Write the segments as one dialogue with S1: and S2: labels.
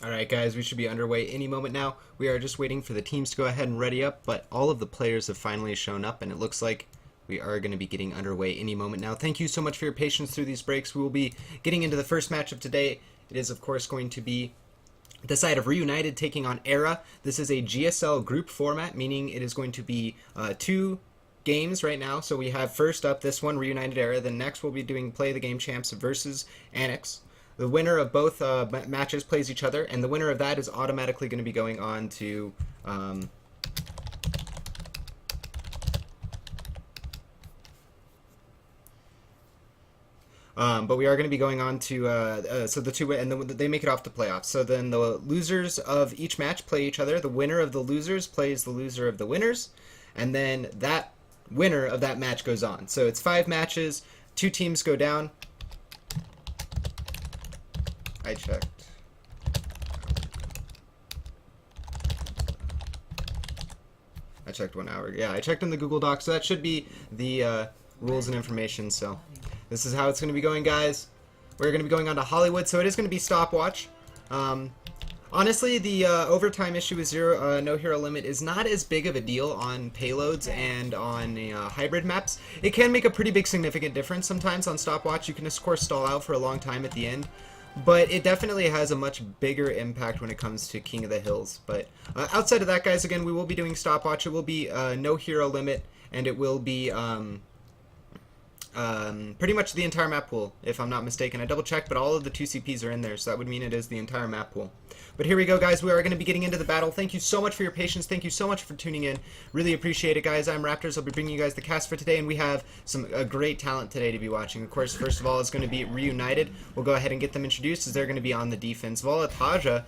S1: Alright guys, we should be underway any moment now. We are just waiting for the teams to go ahead and ready up, but all of the players have finally shown up and it looks like we are going to be getting underway any moment now. Thank you so much for your patience through these breaks. We will be getting into the first match of today. It is of course going to be the side of Reunited taking on Era. This is a GSL group format, meaning it is going to be two games right now. So we have first up this one, Reunited Era. Then next we'll be doing Play the Game Champs versus ANOX. The winner of both matches plays each other, and the winner of that is automatically going to be going on to but we are going to be going on to so the two and they make it off to playoffs. So then the losers of each match play each other. The winner of the losers plays the loser of the winners, and then that winner of that match goes on. So it's 5 matches, 2 teams go down. I checked. I checked 1 hour. Yeah, I checked in the Google Docs, so that should be the rules and information. So this is how it's going to be going, guys. We're going to be going on to Hollywood, so it is going to be stopwatch. Honestly, the overtime issue with no hero limit is not as big of a deal on payloads and on hybrid maps. It can make a pretty big significant difference sometimes on stopwatch. You can, of course, stall out for a long time at the end. But it definitely has a much bigger impact when it comes to King of the Hills. But outside of that, guys, again, we will be doing stopwatch. It will be no hero limit, and it will be pretty much the entire map pool, if I'm not mistaken. I double-checked, but all of the 2 CPs are in there, so that would mean it is the entire map pool. But here we go, guys. We are going to be getting into the battle. Thank you so much for your patience. Thank you so much for tuning in. Really appreciate it, guys. I'm RaptorZ. I'll be bringing you guys the cast for today, and we have some great talent today to be watching. Of course, first of all, is going to be Reunited. We'll go ahead and get them introduced, as they're going to be on the defense. RaptorZ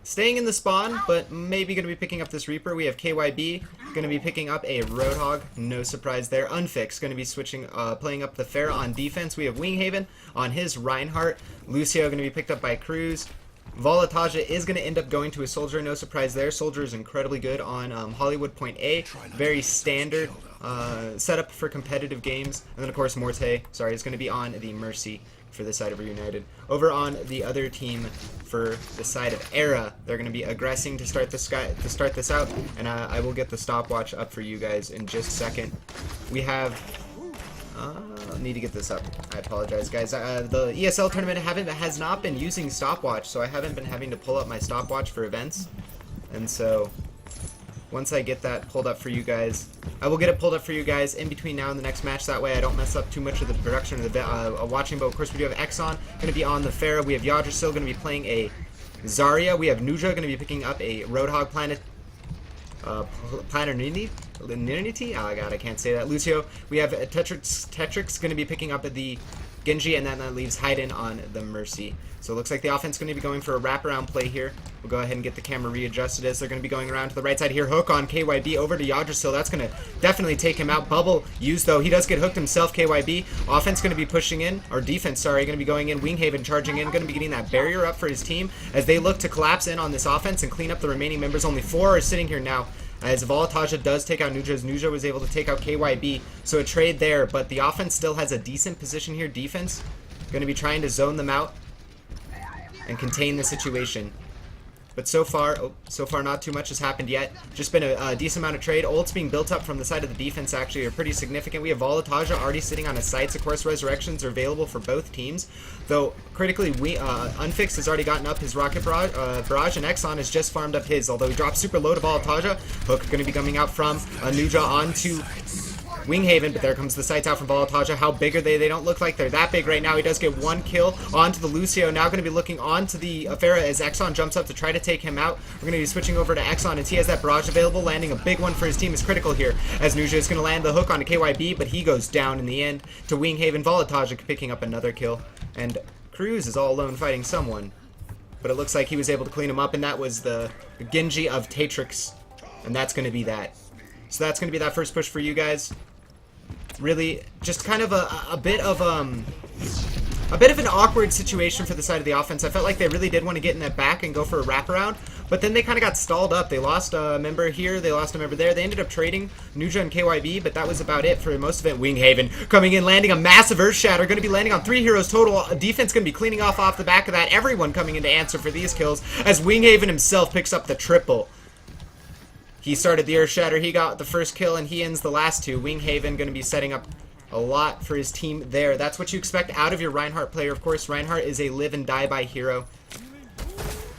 S1: staying in the spawn, but maybe going to be picking up this Reaper. We have KYB going to be picking up a Roadhog. No surprise there. Unfix going to be switching, playing up the Pharah on defense. We have Winghaven on his Reinhardt. Lucio going to be picked up by Cruz. RaptorZ is going to end up going to a Soldier. No surprise there. Soldier is incredibly good on Hollywood Point A. Very standard setup for competitive games. And then, of course, Morte, sorry, is going to be on the Mercy for the side of Reunited. Over on the other team for the side of Era, they're going to be aggressing to start this out, and I will get the stopwatch up for you guys in just a second. We have need to get this up. I apologize, guys. The ESL tournament has not been using stopwatch, so I haven't been having to pull up my stopwatch for events, and so once I get that pulled up for you guys, I will get it pulled up for you guys in between now and the next match. That way I don't mess up too much of the production of the watching. But of course we do have Exxon going to be on the Pharah. We have Yadra still going to be playing a Zarya. We have Nuja going to be picking up a Roadhog Planetary. Oh god, I can't say that. Lucio. We have Tetrix going to be picking up the Genji, and then that leaves Haydn on the Mercy. So it looks like the offense is going to be going for a wraparound play here. We'll go ahead and get the camera readjusted as they're going to be going around to the right side here. Hook on KYB over to Yggdrasil. That's going to definitely take him out. Bubble used, though. He does get hooked himself, KYB. Offense going to be pushing in, or defense, sorry, going to be going in. Winghaven charging in, going to be getting that barrier up for his team as they look to collapse in on this offense and clean up the remaining members. Only 4 are sitting here now, as RaptorZ does take out Nuja, as Nuja was able to take out KYB. So a trade there, but the offense still has a decent position here. Defense going to be trying to zone them out and contain the situation. But so far not too much has happened yet. Just been a decent amount of trade. Ults being built up from the side of the defense actually are pretty significant. We have RaptorZ already sitting on his sites. Of course, resurrections are available for both teams. Though, critically, Unfix has already gotten up his Rocket Barrage, and Exxon has just farmed up his. Although he dropped super low to RaptorZ. Hook going to be coming out from Nuja onto Winghaven, but there comes the sights out from RaptorZ. How big are they? They don't look like they're that big right now. He does get 1 kill onto the Lucio. Now going to be looking onto the Pharah as Exxon jumps up to try to take him out. We're going to be switching over to Exxon as he has that barrage available. Landing a big one for his team is critical here, as Nuja is going to land the hook onto KYB, but he goes down in the end to Winghaven. RaptorZ picking up another kill, and Cruz is all alone fighting someone, but it looks like he was able to clean him up, and that was the Genji of Tetrix, and that's going to be that. So that's going to be that first push for you guys. Really, just kind of a bit of an awkward situation for the side of the offense. I felt like they really did want to get in that back and go for a wraparound, but then they kind of got stalled up. They lost a member here, they lost a member there. They ended up trading Nuja and KYB, but that was about it for most of it. Winghaven coming in, landing a massive Earth Shatter, going to be landing on 3 heroes total. Defense going to be cleaning off the back of that. Everyone coming in to answer for these kills as Winghaven himself picks up the triple. He started the Earth Shatter, he got the first kill, and he ends the last 2. Winghaven going to be setting up a lot for his team there. That's what you expect out of your Reinhardt player. Of course, Reinhardt is a live and die by hero.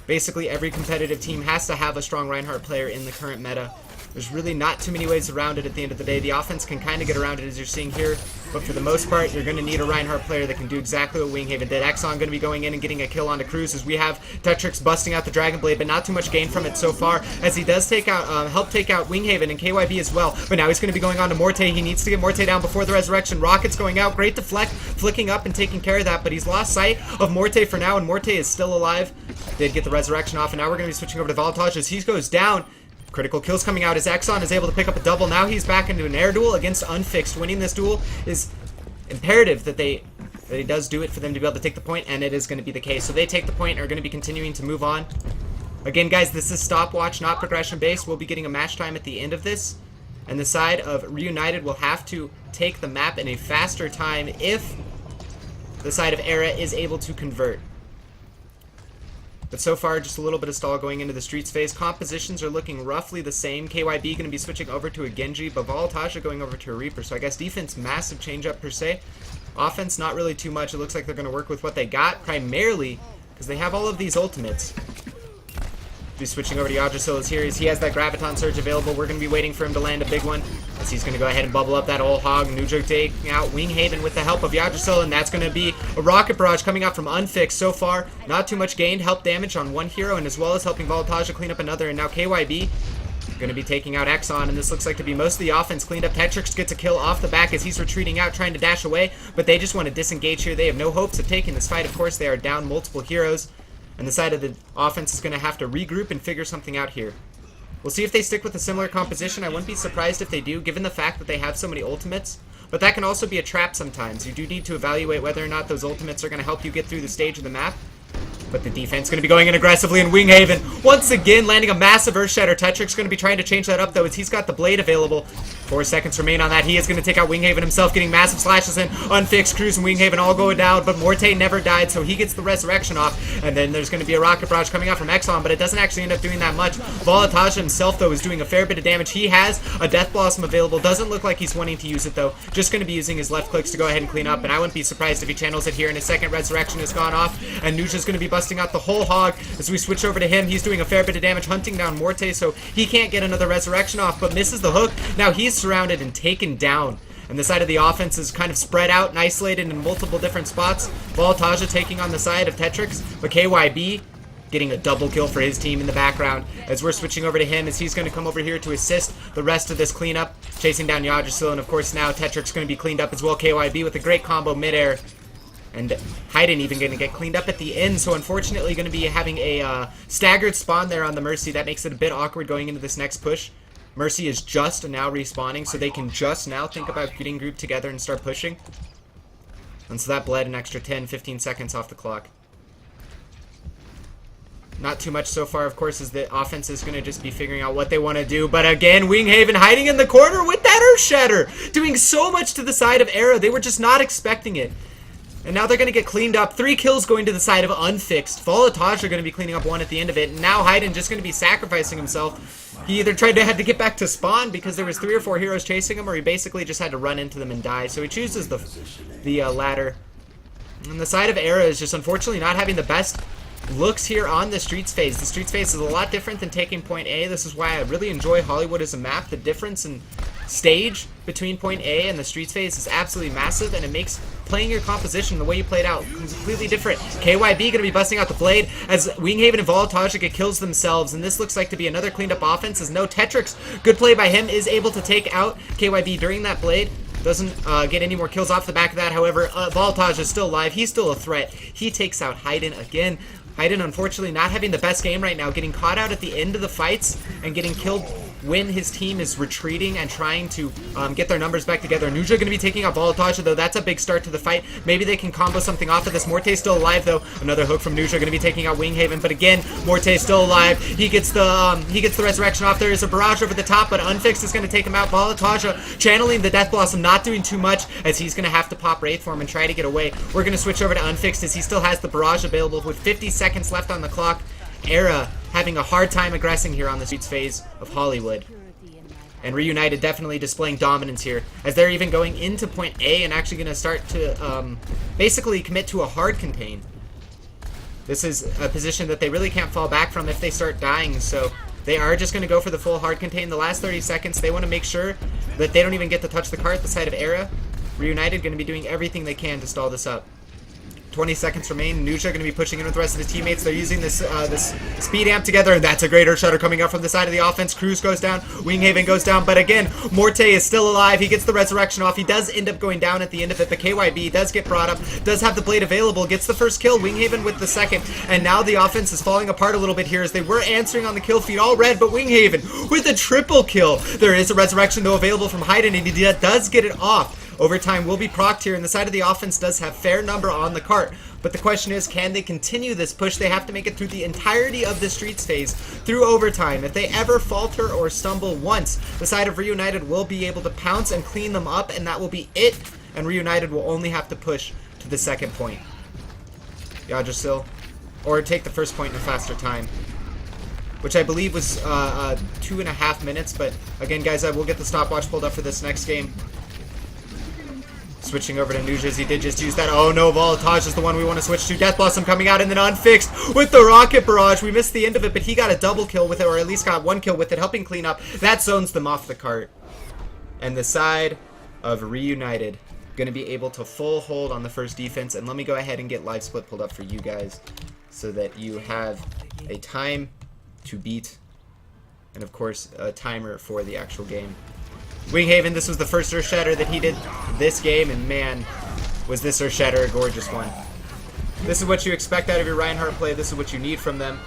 S1: Basically, every competitive team has to have a strong Reinhardt player in the current meta. There's really not too many ways around it at the end of the day. The offense can kind of get around it as you're seeing here, but for the most part, you're going to need a Reinhardt player that can do exactly what Winghaven did. Exxon going to be going in and getting a kill onto Cruz as we have Tetrix busting out the Dragon Blade, but not too much gain from it so far as he does take out, help take out Winghaven and KYB as well. But now he's going to be going on to Morte. He needs to get Morte down before the resurrection. Rocket's going out. Great deflect, flicking up and taking care of that, but he's lost sight of Morte for now, and Morte is still alive. Did get the resurrection off, and now we're going to be switching over to Voltage as he goes down. Critical kills coming out as Exxon is able to pick up a double. Now he's back into an air duel against Unfixed. Winning this duel is imperative that he does do it for them to be able to take the point, and it is going to be the case. So they take the point and are going to be continuing to move on. Again, guys, this is stopwatch, not progression-based. We'll be getting a match time at the end of this, and the side of Reunited will have to take the map in a faster time if the side of Era is able to convert. But so far, just a little bit of stall going into the Streets phase. Compositions are looking roughly the same. KYB going to be switching over to a Genji, but Voltage going over to a Reaper. So I guess defense, massive change up per se. Offense, not really too much. It looks like they're going to work with what they got, primarily because they have all of these ultimates. Be switching over to Yggdrasil here. He has that Graviton Surge available. We're going to be waiting for him to land a big one, as he's going to go ahead and bubble up that old hog. Nujo taking out Winghaven with the help of Yggdrasil, and that's going to be a Rocket Barrage coming out from Unfixed. So far, not too much gained. Help damage on one hero, and as well as helping Voltage clean up another. And now KYB going to be taking out Exxon, and this looks like to be most of the offense cleaned up. Tetrix gets a kill off the back as he's retreating out, trying to dash away, but they just want to disengage here. They have no hopes of taking this fight. Of course, they are down multiple heroes, and the side of the offense is going to have to regroup and figure something out here. We'll see if they stick with a similar composition. I wouldn't be surprised if they do, given the fact that they have so many ultimates. But that can also be a trap sometimes. You do need to evaluate whether or not those ultimates are going to help you get through the stage of the map. But the defense going to be going in aggressively, and Winghaven once again landing a massive Earth Shatter. Tetrix going to be trying to change that up, though, as he's got the blade available. 4 seconds remain on that. He is going to take out Winghaven himself, getting massive slashes in. Unfixed, Cruz, and Winghaven all going down, but Morte never died, so he gets the resurrection off. And then there's going to be a Rocket Barrage coming out from Exxon, but it doesn't actually end up doing that much. Voltage himself, though, is doing a fair bit of damage. He has a Death Blossom available. Doesn't look like he's wanting to use it, though. Just going to be using his left clicks to go ahead and clean up, and I wouldn't be surprised if he channels it here, and his second resurrection has gone off. And Nuja's going to be busting out the whole hog as we switch over to him. He's doing a fair bit of damage, hunting down Morte, so he can't get another resurrection off, but misses the hook. Now he's surrounded and taken down, and the side of the offense is kind of spread out and isolated in multiple different spots. Voltage taking on the side of Tetrix, but KYB getting a double kill for his team in the background as we're switching over to him, as he's going to come over here to assist the rest of this cleanup, chasing down Yggdrasil, and of course now Tetrix going to be cleaned up as well. KYB with a great combo midair, and Hayden even going to get cleaned up at the end, so unfortunately going to be having a staggered spawn there on the Mercy. That makes it a bit awkward going into this next push. Mercy is just now respawning, so they can just now think about getting grouped together and start pushing. And so that bled an extra 10-15 seconds off the clock. Not too much so far, of course, as the offense is going to just be figuring out what they want to do. But again, Winghaven hiding in the corner with that Earth Shatter, doing so much to the side of Era. They were just not expecting it. And now they're going to get cleaned up. 3 kills going to the side of Unfixed. Voltage are going to be cleaning up 1 at the end of it. And now Hayden just going to be sacrificing himself. He either had to get back to spawn because there was 3 or 4 heroes chasing him, or he basically just had to run into them and die. So he chooses the latter. And the side of Era is just unfortunately not having the best looks here on the Streets phase. The Streets phase is a lot different than taking Point A. This is why I really enjoy Hollywood as a map. The difference in stage between Point A and the Streets phase is absolutely massive, and it makes playing your composition, the way you played out, completely different. KYB going to be busting out the blade as Winghaven and Voltage get kills themselves, and this looks like to be another cleaned up offense, as no Tetrix, good play by him, is able to take out KYB during that blade. Doesn't get any more kills off the back of that. However, Voltage is still alive. He's still a threat. He takes out Hayden again. Hayden, unfortunately, not having the best game right now, getting caught out at the end of the fights and getting killed when his team is retreating and trying to get their numbers back together. Nuja going to be taking out VoloTosh, though. That's a big start to the fight. Maybe they can combo something off of this. Morte's still alive, though. Another hook from Nuja going to be taking out Winghaven, but again, Morte's still alive. He gets the resurrection off. There is a barrage over the top, but Unfixed is going to take him out. VoloTosh channeling the Death Blossom, not doing too much, as he's going to have to pop Wraith Form and try to get away. We're going to switch over to Unfixed as he still has the barrage available with 50 seconds left on the clock. Era having a hard time aggressing here on the streets phase of Hollywood. And Reunited definitely displaying dominance here, as they're even going into point A and actually going to start to basically commit to a hard contain. This is a position that they really can't fall back from if they start dying, so they are just going to go for the full hard contain. The last 30 seconds, they want to make sure that they don't even get to touch the cart at the side of Era. Reunited going to be doing everything they can to stall this up. 20 seconds remain. Nuja going to be pushing in with the rest of his teammates. They're using this speed amp together, and that's a great Earth Shudder coming up from the side of the offense. Cruz goes down, Winghaven goes down, but again, Morte is still alive. He gets the resurrection off. He does end up going down at the end of it, but KYB does get brought up, does have the blade available, gets the first kill, Winghaven with the second, and now the offense is falling apart a little bit here as they were answering on the kill feed, all red, but Winghaven with a triple kill. There is a resurrection though available from Hayden, and he does get it off. Overtime will be procced here, and the side of the offense does have fair number on the cart. But the question is, can they continue this push? They have to make it through the entirety of the streets phase, through overtime. If they ever falter or stumble once, the side of Reunited will be able to pounce and clean them up, and that will be it. And Reunited will only have to push to the second point. Yggdrasil. Or take the first point in a faster time, which I believe was 2.5 minutes. But again, guys, I will get the stopwatch pulled up for this next game. Switching over to Nuja as he did just use that. Oh no, VoloTosh is the one we want to switch to. Death Blossom coming out and then Unfixed with the Rocket Barrage. We missed the end of it, but he got a double kill with it, or at least got one kill with it, helping clean up. That zones them off the cart. And the side of Reunited going to be able to full hold on the first defense. And let me go ahead and get live split pulled up for you guys so that you have a time to beat and of course a timer for the actual game. Winghaven, this was the first Earth Shatter that he did this game, and man, was this Earth Shatter a gorgeous one. This is what you expect out of your Reinhardt play. This is what you need from them.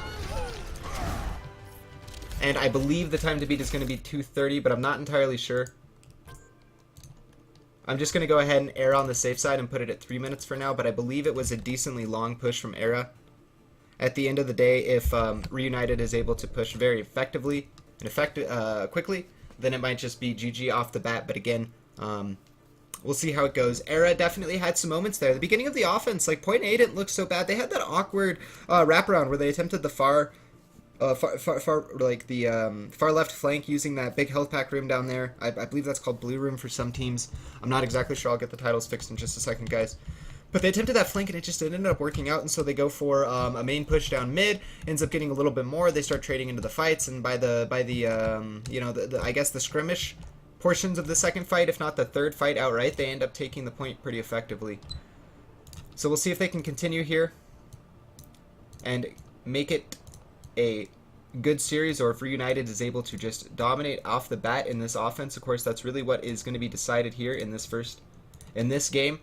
S1: And I believe the time to beat is going to be 2:30, but I'm not entirely sure. I'm just going to go ahead and err on the safe side and put it at 3 minutes for now, but I believe it was a decently long push from Era. At the end of the day, if Reunited is able to push very effectively and quickly, then it might just be GG off the bat. But again, we'll see how it goes. Era definitely had some moments there. The beginning of the offense, like point A didn't look so bad. They had that awkward wraparound where they attempted the far left flank using that big health pack room down there. I believe that's called blue room for some teams. I'm not exactly sure. I'll get the titles fixed in just a second, guys. But they attempted that flank and it just ended up working out, and so they go for a main push down mid. Ends up getting a little bit more. They start trading into the fights, and by the I guess the skirmish portions of the second fight, if not the third fight outright, they end up taking the point pretty effectively. So we'll see if they can continue here and make it a good series, or if Reunited is able to just dominate off the bat in this offense. Of course, that's really what is going to be decided here in this game.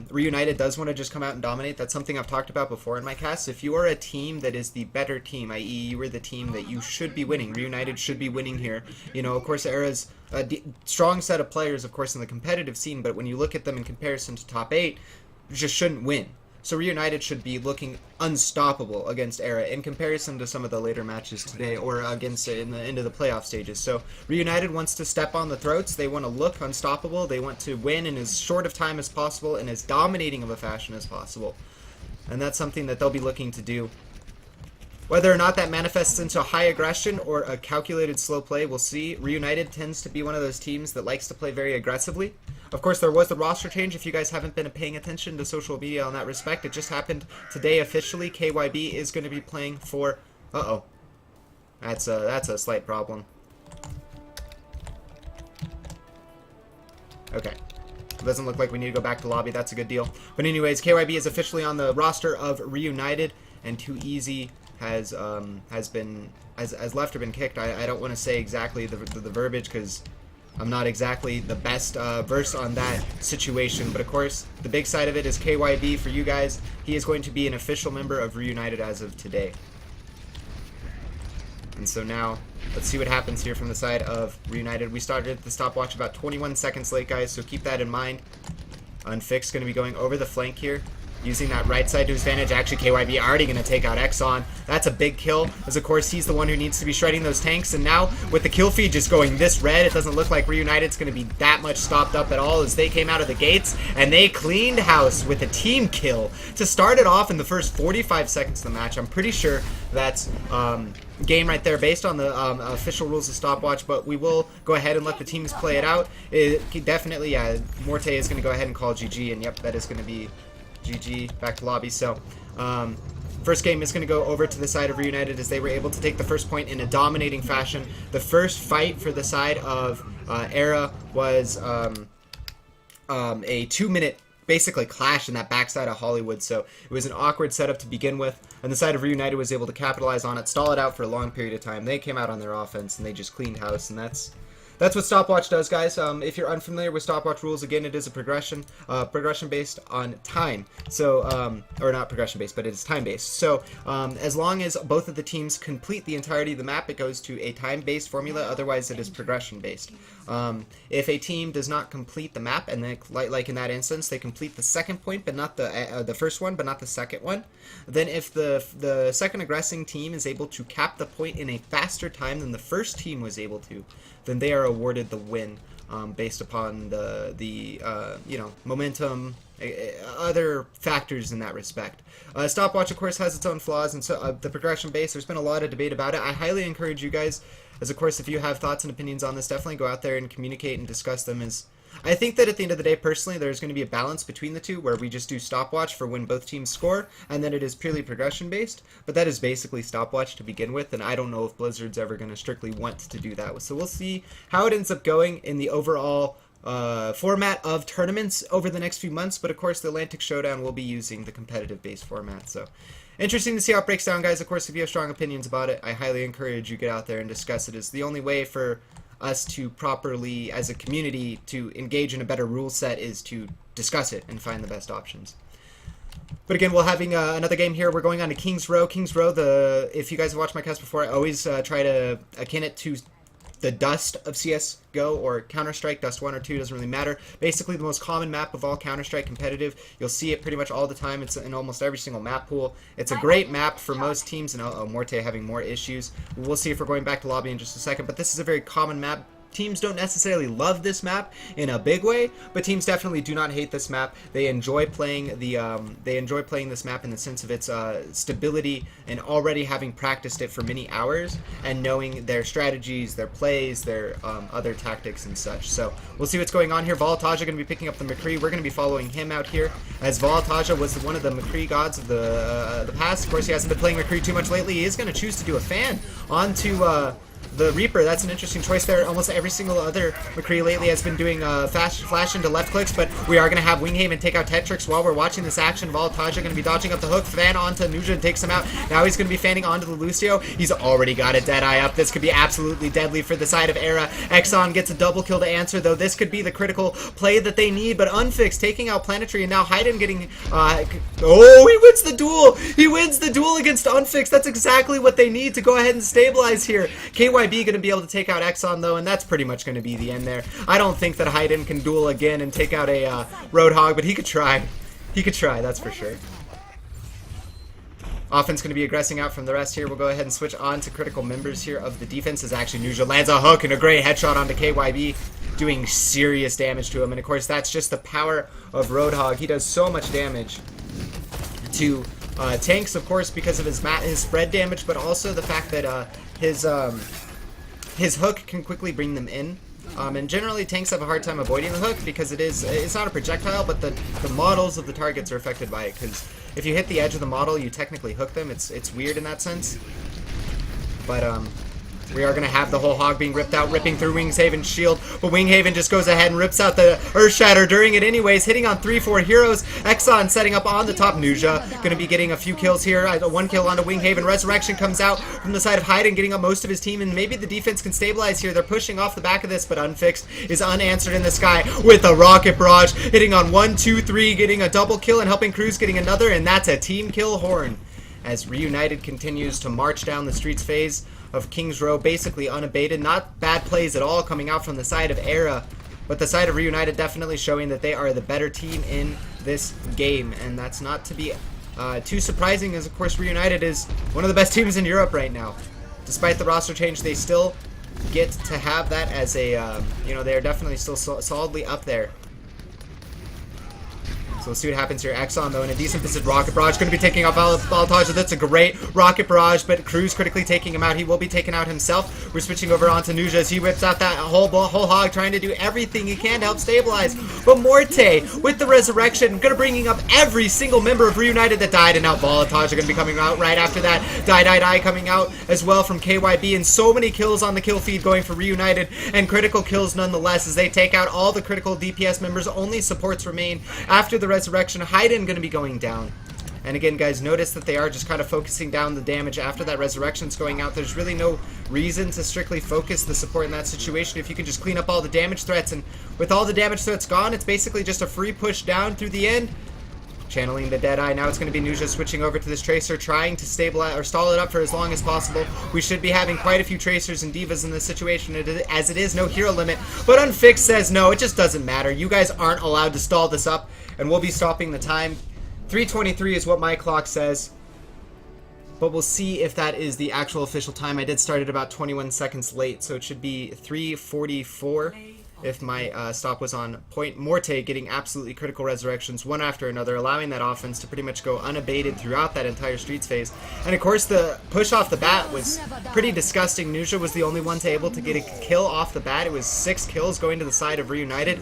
S1: Reunited does want to just come out and dominate. That's something I've talked about before in my cast. If you are a team that is the better team, i.e. you are the team that you should be winning, Reunited should be winning here. You know, of course, Era's a strong set of players, of course, in the competitive scene, but when you look at them in comparison to top 8, you just shouldn't win. So Reunited should be looking unstoppable against Era in comparison to some of the later matches today, or against it in the end of the playoff stages. So Reunited wants to step on the throats. They want to look unstoppable. They want to win in as short of time as possible in as dominating of a fashion as possible. And that's something that they'll be looking to do. Whether or not that manifests into high aggression or a calculated slow play, we'll see. Reunited tends to be one of those teams that likes to play very aggressively. Of course, there was the roster change. If you guys haven't been paying attention to social media on that respect, it just happened today officially. KYB is going to be playing for... Uh-oh. That's a slight problem. Okay. It doesn't look like we need to go back to lobby. That's a good deal. But anyways, KYB is officially on the roster of Reunited, and Too Easy has left or been kicked. I don't want to say exactly the verbiage because I'm not exactly the best versed on that situation, but of course the big side of it is KYB for you guys. He is going to be an official member of Reunited as of today. And so now, let's see what happens here from the side of Reunited. We started the stopwatch about 21 seconds late, guys, so keep that in mind. Unfixed going to be going over the flank here, using that right side to his advantage. Actually, KYB already going to take out Exxon. That's a big kill, as of course he's the one who needs to be shredding those tanks. And now, with the kill feed just going this red, it doesn't look like Reunited's going to be that much stopped up at all, as they came out of the gates and they cleaned house with a team kill to start it off in the first 45 seconds of the match. I'm pretty sure that's game right there based on the official rules of stopwatch, but we will go ahead and let the teams play it out. Definitely, yeah, Morte is going to go ahead and call GG, and yep, that is going to be GG, back to lobby. So first game is going to go over to the side of Reunited, as they were able to take the first point in a dominating fashion. The first fight for the side of Era was a 2-minute basically clash in that backside of Hollywood, so it was an awkward setup to begin with, and the side of Reunited was able to capitalize on it, stall it out for a long period of time. They came out on their offense and they just cleaned house, and that's what stopwatch does, guys. If you're unfamiliar with stopwatch rules, again, it is a progression based on time. So, or not progression based, but it is time based. So, as long as both of the teams complete the entirety of the map, it goes to a time based formula. Otherwise, it is progression based. If a team does not complete the map, and then, like in that instance, they complete the second point, but not the first one, but not the second one, then if the second aggressing team is able to cap the point in a faster time than the first team was able to, then they are awarded the win, based upon the you know, momentum, other factors in that respect. Stopwatch, of course, has its own flaws, and so the progression base, there's been a lot of debate about it. I highly encourage you guys, as of course, if you have thoughts and opinions on this, definitely go out there and communicate and discuss them. As I think that at the end of the day, personally, there's going to be a balance between the two, where we just do stopwatch for when both teams score, and then it is purely progression based. But that is basically stopwatch to begin with, and I don't know if Blizzard's ever going to strictly want to do that. So we'll see how it ends up going in the overall format of tournaments over the next few months. But of course, the Atlantic Showdown will be using the competitive based format. So interesting to see how it breaks down, guys. Of course, if you have strong opinions about it, I highly encourage you get out there and discuss it. It's the only way for us to properly, as a community, to engage in a better rule set, is to discuss it and find the best options. But again, we're having another game here. We're going on to King's Row. King's Row, if you guys have watched my cast before, I always try to akin it to the Dust of CSGO, or Counter-Strike. Dust 1 or 2, doesn't really matter. Basically the most common map of all Counter-Strike competitive. You'll see it pretty much all the time. It's in almost every single map pool. It's a great map for most teams, and Morte having more issues. We'll see if we're going back to lobby in just a second, but this is a very common map. Teams don't necessarily love this map in a big way, but teams definitely do not hate this map. They enjoy playing this map in the sense of its stability, and already having practiced it for many hours and knowing their strategies, their plays, their other tactics and such. So we'll see what's going on here. Volataja going to be picking up the McCree. We're going to be following him out here, as Volataja was one of the McCree gods of the past. Of course, he hasn't been playing McCree too much lately. He is going to choose to do a fan onto the Reaper. That's an interesting choice there. Almost every single other McCree lately has been doing flash into left clicks, but we are going to have Winghaven take out Tetrix while we're watching this action. Volataja going to be dodging up the hook, fan onto Nuja and takes him out. Now he's going to be fanning onto the Lucio. He's already got a Deadeye up. This could be absolutely deadly for the side of Era. Exxon gets a double kill to answer, though. This could be the critical play that they need, but Unfixed taking out Planetary, and now Hayden getting oh, he wins the duel! He wins the duel against Unfixed. That's exactly what they need to go ahead and stabilize here. KYB going to be able to take out Exxon, though, and that's pretty much going to be the end there. I don't think that Hayden can duel again and take out a Roadhog, but he could try. He could try, that's for sure. Offense going to be aggressing out from the rest here. We'll go ahead and switch on to critical members here of the defense, as actually Nuja lands a hook and a great headshot onto KYB, doing serious damage to him. And of course, that's just the power of Roadhog. He does so much damage to tanks, of course, because of his spread damage, but also the fact that his hook can quickly bring them in. And generally tanks have a hard time avoiding the hook because it's not a projectile, but the models of the targets are affected by it, because if you hit the edge of the model, you technically hook them. It's weird in that sense. But we are going to have the whole hog being ripped out, ripping through Winghaven's shield, but Winghaven just goes ahead and rips out the Earthshatter during it anyways, hitting on 3-4 heroes. Exxon setting up on the top. Nuja going to be getting a few kills here. One kill onto Winghaven. Resurrection comes out from the side of Hayden, getting up most of his team, and maybe the defense can stabilize here. They're pushing off the back of this, but Unfixed is unanswered in the sky with a rocket barrage, hitting on 1, 2, 3, getting a double kill, and helping Cruz getting another, and that's a team kill horn. as Reunited continues to march down the streets phase of Kings Row, basically unabated. Not bad plays at all coming out from the side of Era, but the side of Reunited definitely showing that they are the better team in this game, and that's not to be too surprising, as of course Reunited is one of the best teams in Europe right now. Despite the roster change, they still get to have that as a, you know, they are definitely still solidly up there. So we'll see what happens here. Exxon, though, in a decent position. Rocket Barrage going to be taking off Voltage. That's a great Rocket Barrage, but Cruz critically taking him out. He will be taken out himself. We're switching over onto Nuja as he whips out that whole hog, trying to do everything he can to help stabilize. But Morte, with the Resurrection, going to bringing up every single member of Reunited that died, and now Voltage are going to be coming out right after that. Die coming out as well from KYB, and so many kills on the kill feed going for Reunited, and critical kills nonetheless as they take out all the critical DPS members. Only supports remain after the Resurrection. Hayden going to be going down. And again, guys, notice that they are just kind of focusing down the damage after that Resurrection's going out. There's really no reason to strictly focus the support in that situation if you can just clean up all the damage threats. And with all the damage threats gone, it's basically just a free push down through the end. Channeling the Deadeye. Now it's going to be Nuja switching over to this Tracer, trying to stabilize or stall it up for as long as possible. We should be having quite a few Tracers and Divas in this situation, as it is no hero limit. But Unfixed says no, it just doesn't matter. You guys aren't allowed to stall this up, and we'll be stopping the time. 3:23 is what my clock says, but we'll see if that is the actual official time. I did start it about 21 seconds late, so it should be 3:44 if my stop was on point. Morte getting absolutely critical resurrections one after another, allowing that offense to pretty much go unabated throughout that entire streets phase. And of course the push off the bat was pretty disgusting. Nuja was the only one to able to get a kill off the bat. It was 6 kills going to the side of Reunited.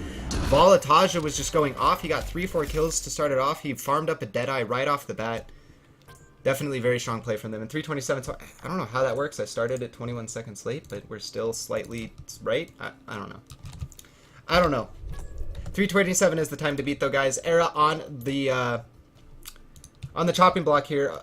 S1: Volataja was just going off. He got 3-4 kills to start it off. He farmed up a Deadeye right off the bat. Definitely very strong play from them. And 3:27, so I don't know how that works. I started at 21 seconds late, but we're still slightly right. I don't know. 3:27 is the time to beat, though, guys. Era on the chopping block here.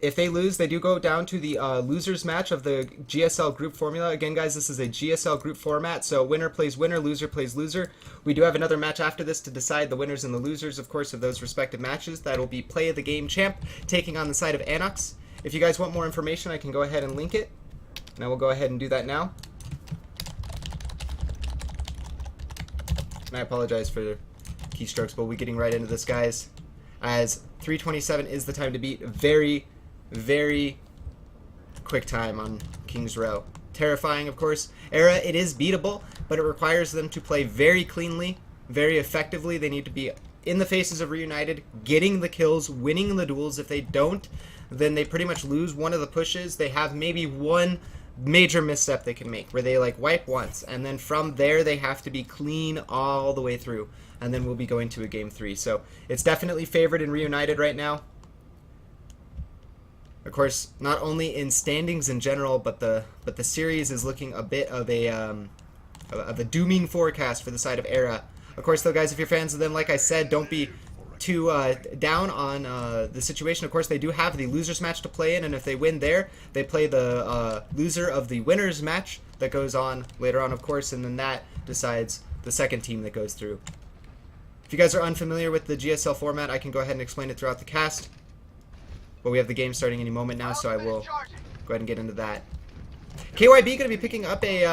S1: If they lose, they do go down to the losers match of the GSL group formula. Again, guys, this is a GSL group format, so winner plays winner, loser plays loser. We do have another match after this to decide the winners and the losers, of course, of those respective matches. That'll be Play of the Game champ taking on the side of ANOX. If you guys want more information, I can go ahead and link it, and I will go ahead and do that now. And I apologize for the keystrokes, but we'll be getting right into this, guys, as 3:27 is the time to beat. Very, very quick time on Kings Row. Terrifying, of course. Era, it is beatable, but it requires them to play very cleanly, very effectively. They need to be in the faces of Reunited, getting the kills, winning the duels. If they don't, then they pretty much lose one of the pushes. They have maybe one major misstep they can make where they like wipe once, and then from there they have to be clean all the way through, and then we'll be going to a game 3. So it's definitely favored in Reunited right now. Of course, not only in standings in general, but the series is looking a bit of a dooming forecast for the side of Era. Of course, though, guys, if you're fans of them, like I said, don't be too down on the situation. Of course, they do have the losers match to play in, and if they win there, they play the loser of the winners match that goes on later on, of course, and then that decides the second team that goes through. If you guys are unfamiliar with the GSL format, I can go ahead and explain it throughout the cast, but we have the game starting any moment now, so I will go ahead and get into that. KYB going to be picking up a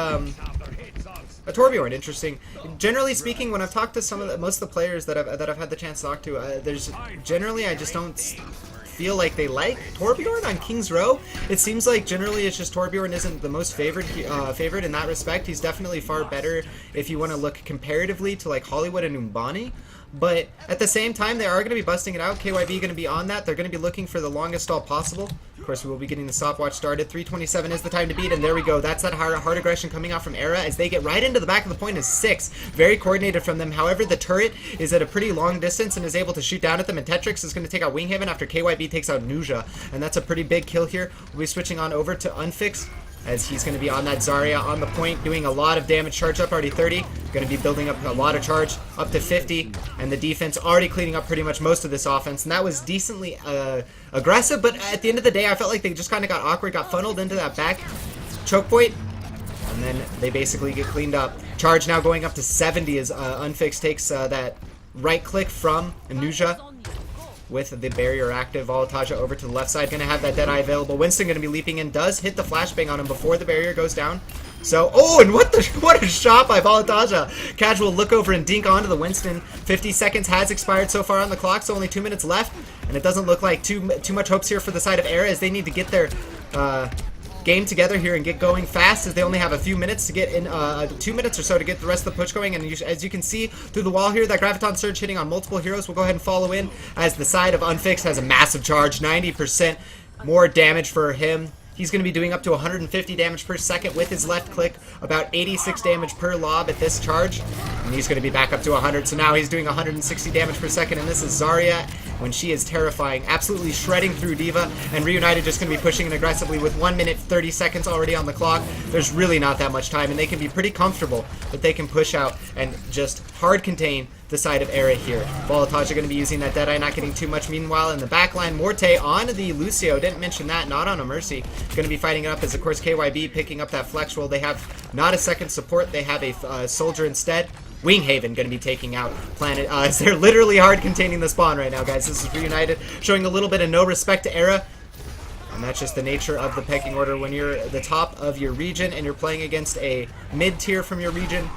S1: Torbjorn. Interesting. Generally speaking, when I've talked to most of the players that I've had the chance to talk to, there's generally I just don't feel like they like Torbjorn on Kings Row. It seems like generally it's just Torbjorn isn't the most favorite in that respect. He's definitely far better if you want to look comparatively to like Hollywood and Umbani. But at the same time, they are going to be busting it out. KYB going to be on that. They're going to be looking for the longest stall possible. Of course, we will be getting the stopwatch started. 3:27 is the time to beat, and there we go. That's that hard aggression coming out from Era as they get right into the back of the point as 6. Very coordinated from them. However, the turret is at a pretty long distance and is able to shoot down at them, and Tetrix is going to take out Winghaven after KYB takes out Nuja, and that's a pretty big kill here. We'll be switching on over to Unfix, as he's going to be on that Zarya on the point, doing a lot of damage. Charge up already 30. Going to be building up a lot of charge, up to 50. And the defense already cleaning up pretty much most of this offense. And that was decently aggressive, but at the end of the day, I felt like they just kind of got awkward, got funneled into that back choke point. And then they basically get cleaned up. Charge now going up to 70 as Unfix takes that right click from Nuja. with the barrier active. Volataja over to the left side, going to have that Deadeye available. Winston going to be leaping in, does hit the flashbang on him before the barrier goes down. So, oh, and what a shot by Volataja. Casual look over and dink onto the Winston. 50 seconds has expired so far on the clock, so only 2 minutes left. And it doesn't look like too much hopes here for the side of Era, as they need to get their game together here and get going fast, as they only have a few minutes to get in, 2 minutes or so to get the rest of the push going. And as you can see through the wall here, that Graviton Surge hitting on multiple heroes will go ahead and follow in, as the side of Unfixed has a massive charge, 90% more damage for him. He's going to be doing up to 150 damage per second with his left click, about 86 damage per lob at this charge, and he's going to be back up to 100, so now he's doing 160 damage per second, and this is Zarya when she is terrifying, absolutely shredding through D.Va, and Reunited just going to be pushing in aggressively with 1 minute 30 seconds already on the clock. There's really not that much time, and they can be pretty comfortable that they can push out and just hard contain the side of Era here. Volataja going to be using that Deadeye, not getting too much. Meanwhile, in the backline, Morte on the Lucio. Didn't mention that, not on a Mercy. Going to be fighting it up as, of course, KYB picking up that flex roll. They have not a second support. They have a soldier instead. Winghaven going to be taking out Planet, as they're literally hard containing the spawn right now, guys. This is Reunited showing a little bit of no respect to Era. And that's just the nature of the pecking order. When you're the top of your region and you're playing against a mid-tier from your region,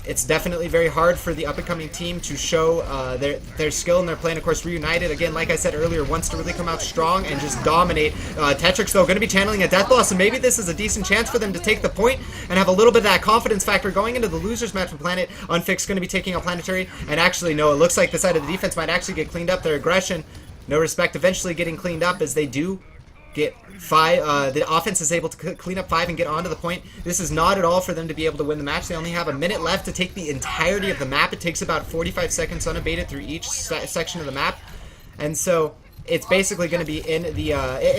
S1: it's definitely very hard for the up-and-coming team to show their skill, and they're playing, of course, Reunited. Again, like I said earlier, wants to really come out strong and just dominate. Tetrix, though, going to be channeling a Death Loss, and maybe this is a decent chance for them to take the point and have a little bit of that confidence factor going into the losers match with Planet. Unfixed going to be taking out Planetary, and actually, no, it looks like the side of the defense might actually get cleaned up. Their aggression, no respect, eventually getting cleaned up, as they do get 5. The offense is able to clean up 5 and get onto the point. This is not at all for them to be able to win the match. They only have a minute left to take the entirety of the map. It takes about 45 seconds unabated through each section of the map, and so it's basically going to be in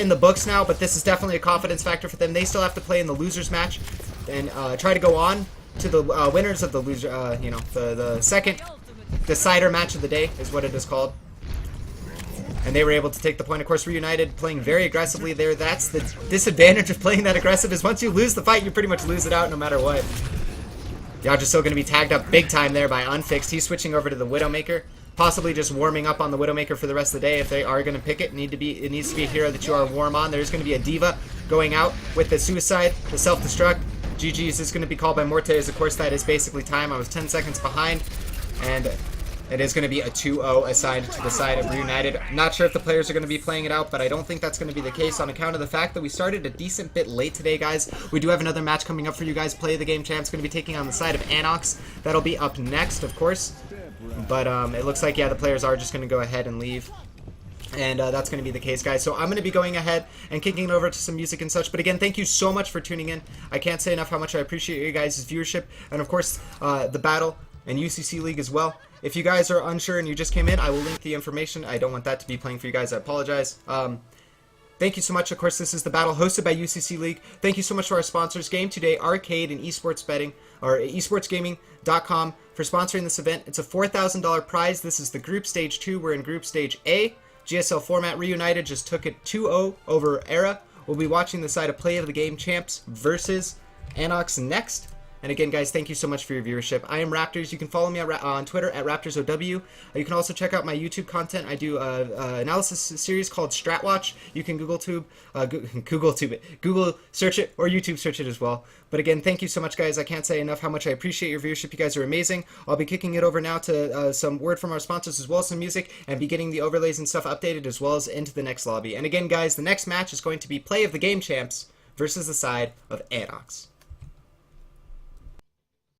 S1: the books now. But this is definitely a confidence factor for them. They still have to play in the losers match and try to go on to the winners of the loser. The second decider match of the day is what it is called. And they were able to take the point. Of course, Reunited playing very aggressively there. That's the disadvantage of playing that aggressive, is once you lose the fight, you pretty much lose it out no matter what. Yaj is still going to be tagged up big time there by Unfixed. He's switching over to the Widowmaker, possibly just warming up on the Widowmaker for the rest of the day. If they are going to pick it, it needs to be a hero that you are warm on. There's going to be a D.Va going out with the Suicide, the Self-Destruct. GG's is going to be called by Morte, as of course that is basically time. I was 10 seconds behind, and it is going to be a 2-0 assigned to the side of Reunited. Not sure if the players are going to be playing it out, but I don't think that's going to be the case on account of the fact that we started a decent bit late today, guys. We do have another match coming up for you guys. Play the Game Champs going to be taking on the side of ANOX. That'll be up next, of course. But it looks like, yeah, the players are just going to go ahead and leave. And that's going to be the case, guys. So I'm going to be going ahead and kicking it over to some music and such. But again, thank you so much for tuning in. I can't say enough how much I appreciate you guys' viewership. And, of course, the battle and UCCleague as well. If you guys are unsure and you just came in, I will link the information. I don't want that to be playing for you guys. I apologize. Thank you so much. Of course, this is the battle hosted by UCCleague. Thank you so much to our sponsors, Game Today, Arcade, and Esports Betting, or esportsgaming.com, for sponsoring this event. It's a $4,000 prize. This is the Group Stage 2. We're in Group Stage A. GSL format. Reunited just took it 2-0 over Era. We'll be watching the side of Play of the Game Champs versus ANOX next. And again, guys, thank you so much for your viewership. I am RaptorZ. You can follow me on Twitter at RaptorZOW. You can also check out my YouTube content. I do an analysis series called StratWatch. You can Google search it, or YouTube search it as well. But again, thank you so much, guys. I can't say enough how much I appreciate your viewership. You guys are amazing. I'll be kicking it over now to some word from our sponsors, as well as some music, and be getting the overlays and stuff updated, as well as into the next lobby. And again, guys, the next match is going to be Play of the Game Champs versus the side of ANOX.